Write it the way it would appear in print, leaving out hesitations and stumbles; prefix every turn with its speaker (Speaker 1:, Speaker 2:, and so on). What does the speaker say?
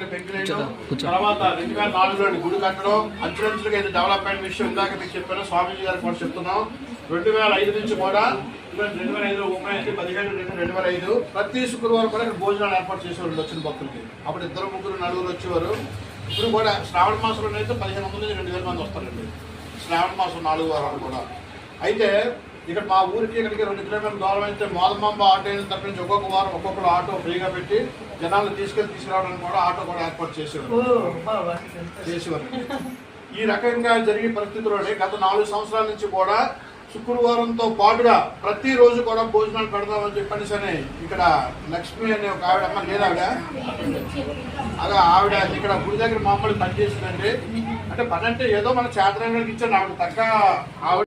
Speaker 1: Walking పెంకులేయడం, తర్వాత 2004లో గుడి కట్టడం, అంచులంచులుగా ఇది డెవలప్మెంట్ విషయం ఇందాక మీకు చెప్పాను, స్వామీజీ గారికి కూడా చెప్తున్నాం. 2005 నుంచి కూడా 2005లో ఓపెన్ అయితే 15/2/2005 ప్రతి శుక్రవారం కూడా ఇక్కడ భోజనాలు ఏర్పాటు చేసేవాళ్ళు వచ్చిన భక్తులకి. అప్పుడు 2, 3, 4 వచ్చేవారు. ఇప్పుడు కూడా శ్రావణ మాసంలో అయితే 1500 నుంచి 2000 మంది వస్తారండి. శ్రావణ మాసం 4 వారాలు కూడా. అయితే ఇక్కడ మా ఊరికి ఇక్కడికి 2 కిలోమీటర్ల దూరం అయితే మోదమాంబ ఆటో తరపు నుంచి ఒక్కొక్క వారం ఒక్కొక్కరు ఆటో ఫ్రీగా పెట్టి జనాలను తీసుకురావడానికి కూడా ఆటో కూడా ఏర్పాటు చేసేవారు. ఈ రకంగా జరిగే పరిస్థితుల్లోనే గత 4 సంవత్సరాల నుంచి కూడా శుక్రవారంతో పాటుగా ప్రతిరోజు కూడా భోజనాలు పెడదామని చెప్పనేసి అని ఇక్కడ లక్ష్మి అనే ఒక ఆవిడ అమ్మ లేదా ఆవిడ ఇక్కడ గుడి దగ్గర మామూలు పనిచేసిందండి. అంటే పని అంటే ఏదో మన చేతనానికి ఇచ్చాను ఆవిడ తగ్గ ఆవిడ